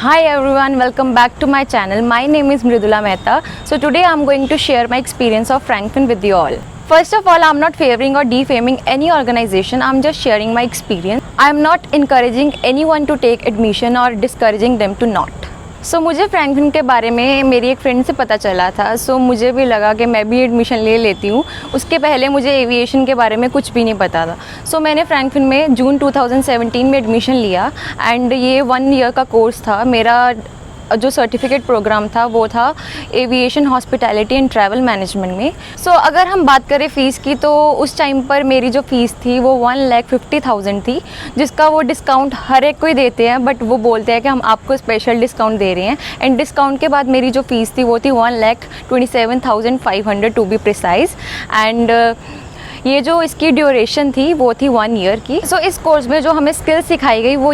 Hi everyone, welcome back to my channel. My name is Mridula Mehta. So today I'm going to share my experience of Frankfin with you all. First of all, I'm not favoring or defaming any organization. I'm just sharing my experience. I'm not encouraging anyone to take admission or discouraging them to not. मुझे Frankfinn के बारे में मेरी एक friend से पता चला था। मुझे भी लगा कि मैं भी एडमिशन ले लेती हूँ। उसके पहले मुझे एविएशन के बारे में कुछ भी नहीं पता था। मैंने फ्रैंकफिन में जून 2017 में एडमिशन लिया एंड ये 1 ईयर का कोर्स था। मेरा जो सर्टिफिकेट प्रोग्राम था वो था aviation hospitality and travel management में। अगर हम बात करें फ़ीस की तो उस टाइम पर मेरी जो फ़ीस थी वो 1,50,000 थी, जिसका वो डिस्काउंट हर एक को ही देते हैं, बट वो बोलते हैं कि हम आपको स्पेशल डिस्काउंट दे रहे हैं। एंड डिस्काउंट के बाद मेरी जो फ़ीस थी वो थी 1,27,500 टू बी प्रिसाइज। एंड ये जो इसकी ड्यूरेशन थी वो थी 1 ईयर की। इस कोर्स में जो हमें स्किल सिखाई गई वो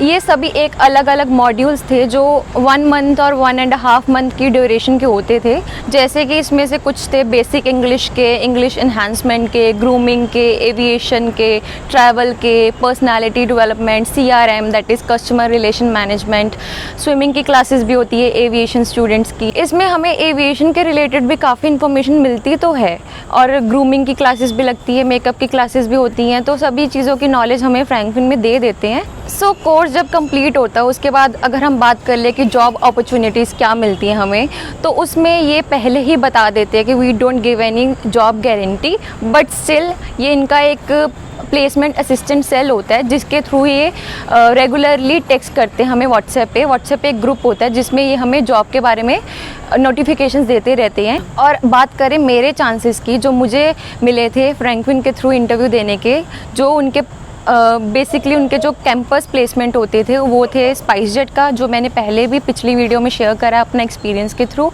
ये सभी एक अलग अलग मॉड्यूल्स थे जो 1 मंथ और 1.5 मंथ की ड्यूरेशन के होते थे। जैसे कि इसमें से कुछ थे बेसिक इंग्लिश के, इंग्लिश एनहांसमेंट के, ग्रूमिंग के, एविएशन के, ट्रैवल के, personality development, CRM that is customer relation management, swimming की क्लासेस भी होती है एविएशन स्टूडेंट्स की। इसमें हमें एविएशन के रिलेटेड भी काफ़ी इन्फॉर्मेशन मिलती तो है और ग्रूमिंग की क्लासेस भी लगती है, मेकअप की क्लासेस भी होती हैं। तो सभी चीज़ों की नॉलेज हमें फ्रैंकफिन में दे देते हैं। कोर्स जब कंप्लीट होता है उसके बाद अगर हम बात कर ले कि जॉब अपॉर्चुनिटीज़ क्या मिलती हैं हमें, तो उसमें ये पहले ही बता देते हैं कि we don't give any job guarantee, but still ये इनका एक प्लेसमेंट असिस्टेंट सेल होता है जिसके थ्रू ये रेगुलरली टेक्स्ट करते हैं हमें व्हाट्सएप पे एक ग्रुप होता है जिसमें ये हमें जॉब के बारे में नोटिफिकेशंस देते रहते हैं। और बात करें मेरे चांसेस की, जो मुझे मिले थे फ्रैंकफिन के थ्रू इंटरव्यू देने के, जो उनके बेसिकली उनके जो कैंपस प्लेसमेंट होते थे वो थे स्पाइसजेट का, जो मैंने पहले भी पिछली वीडियो में शेयर करा अपना एक्सपीरियंस के थ्रू।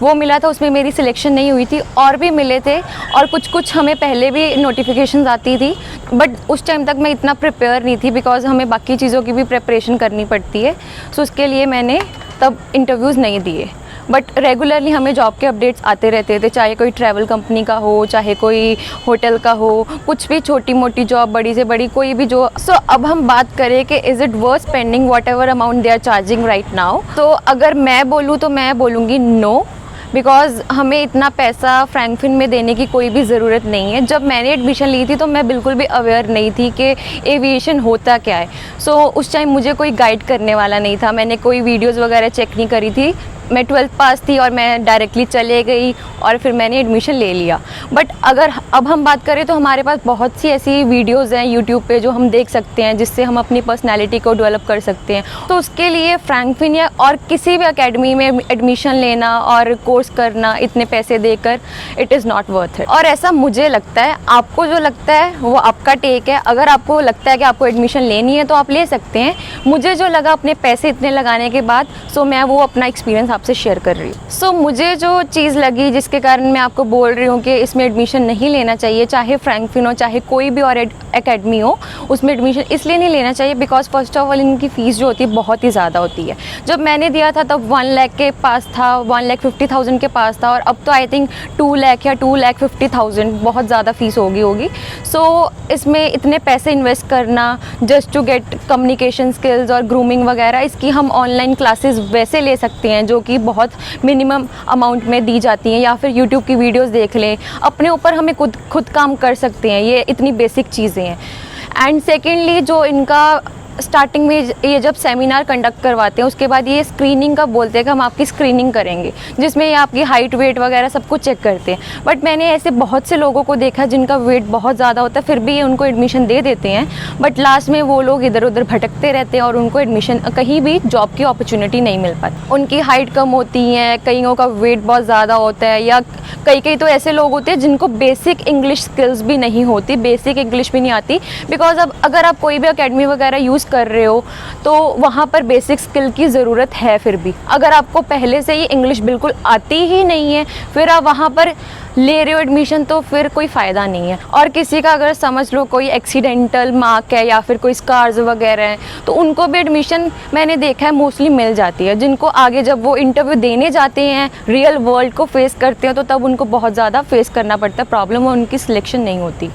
वो मिला था, उसमें मेरी सिलेक्शन नहीं हुई थी। और भी मिले थे और कुछ हमें पहले भी नोटिफिकेशंस आती थी, बट उस टाइम तक मैं इतना प्रिपेयर नहीं थी बिकॉज हमें बाकी चीज़ों की भी प्रिपरेशन करनी पड़ती है। उसके लिए मैंने तब इंटरव्यूज़ नहीं दिए, बट रेगुलरली हमें जॉब के अपडेट्स आते रहते थे, चाहे कोई ट्रैवल कंपनी का हो, चाहे कोई होटल का हो, कुछ भी छोटी मोटी जॉब, बड़ी से बड़ी कोई भी जो। अब हम बात करें कि is it worth spending whatever amount they are charging right now, तो अगर मैं बोलूँ तो मैं बोलूँगी नो, बिकॉज़ हमें इतना पैसा फ्रैंकफिन में देने की कोई भी ज़रूरत नहीं है। जब मैंने एडमिशन ली थी तो मैं बिल्कुल भी अवेयर नहीं थी कि एविएशन होता क्या है। उस टाइम मुझे कोई गाइड करने वाला नहीं था, मैंने कोई वीडियोज़ वगैरह चेक नहीं करी थी। मैं 12th पास थी और मैं डायरेक्टली चले गई और फिर मैंने एडमिशन ले लिया। बट अगर अब हम बात करें तो हमारे पास बहुत सी ऐसी वीडियोज़ हैं यूट्यूब पे जो हम देख सकते हैं, जिससे हम अपनी पर्सनैलिटी को डेवलप कर सकते हैं। तो उसके लिए फ्रैंकफिन या और किसी भी अकेडमी में एडमिशन लेना और कोर्स करना इतने पैसे देकर, it is not worth it. और ऐसा मुझे लगता है, आपको जो लगता है वो आपका टेक है। अगर आपको लगता है कि आपको एडमिशन लेनी है तो आप ले सकते हैं। मुझे जो लगा अपने पैसे इतने लगाने के बाद, मैं वो अपना एक्सपीरियंस आपसे शेयर कर रही हूँ। मुझे जो चीज़ लगी जिसके कारण मैं आपको बोल रही हूँ कि इसमें एडमिशन नहीं लेना चाहिए, चाहे फ्रैंकफिन हो चाहे कोई भी और एकेडमी हो, उसमें एडमिशन इसलिए नहीं लेना चाहिए बिकॉज फर्स्ट ऑफ ऑल इनकी फ़ीस जो होती है बहुत ही ज़्यादा होती है। जब मैंने दिया था तब 1 लाख के पास था, 1,50,000 के पास था, और अब तो आई थिंक 2 लाख या 2,50,000 बहुत ज़्यादा फ़ीस होगी। इसमें इतने पैसे इन्वेस्ट करना just to get communication skills और ग्रूमिंग वगैरह, इसकी हम ऑनलाइन क्लासेस वैसे ले सकते हैं जो कि बहुत मिनिमम अमाउंट में दी जाती हैं, या फिर यूट्यूब की वीडियोस देख लें। अपने ऊपर हमें खुद काम कर सकते हैं, ये इतनी बेसिक चीज़ें हैं। एंड सेकेंडली जो इनका स्टार्टिंग में ये जब सेमिनार कंडक्ट करवाते हैं उसके बाद ये स्क्रीनिंग का बोलते हैं कि हम आपकी स्क्रीनिंग करेंगे, जिसमें ये आपकी हाइट वेट वगैरह सब कुछ चेक करते हैं। बट मैंने ऐसे बहुत से लोगों को देखा जिनका वेट बहुत ज़्यादा होता है, फिर भी ये उनको एडमिशन दे देते हैं, बट लास्ट में वो लोग इधर उधर भटकते रहते हैं और उनको एडमिशन कहीं भी जॉब की अपॉर्चुनिटी नहीं मिल पाती। उनकी हाइट कम होती है, कईयों का वेट बहुत ज़्यादा होता है, या कई तो ऐसे लोग होते हैं जिनको बेसिक इंग्लिश स्किल्स भी नहीं होती, बेसिक इंग्लिश भी नहीं आती। बिकॉज अब अगर आप कोई भी अकेडमी वगैरह यूज़ कर रहे हो तो वहाँ पर बेसिक स्किल की ज़रूरत है। फिर भी अगर आपको पहले से ही इंग्लिश बिल्कुल आती ही नहीं है, फिर आप वहाँ पर ले रहे हो एडमिशन, तो फिर कोई फ़ायदा नहीं है। और किसी का अगर समझ लो कोई एक्सीडेंटल मार्क है या फिर कोई स्कार्स वगैरह हैं, तो उनको भी एडमिशन मैंने देखा है मोस्टली मिल जाती है। जिनको आगे जब वो इंटरव्यू देने जाते हैं, रियल वर्ल्ड को फेस करते हैं, तो तब उनको बहुत ज़्यादा फेस करना पड़ता है प्रॉब्लम, और उनकी सिलेक्शन नहीं होती।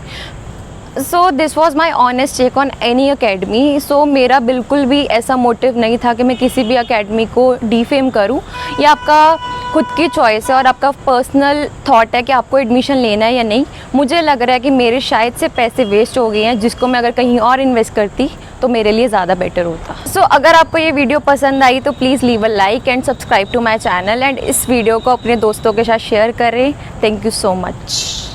So this was my honest check on any academy. So मेरा बिल्कुल भी ऐसा मोटिव नहीं था कि मैं किसी भी अकेडमी को डिफेम करूं। ये आपका खुद की चॉइस है और आपका पर्सनल थॉट है कि आपको एडमिशन लेना है या नहीं। मुझे लग रहा है कि मेरे शायद से पैसे वेस्ट हो गए हैं, जिसको मैं अगर कहीं और इन्वेस्ट करती तो मेरे लिए ज़्यादा बेटर होता। सो अगर आपको ये वीडियो पसंद आई तो please leave a like and subscribe to my channel, and इस वीडियो को अपने दोस्तों के साथ शेयर करें। Thank you so much.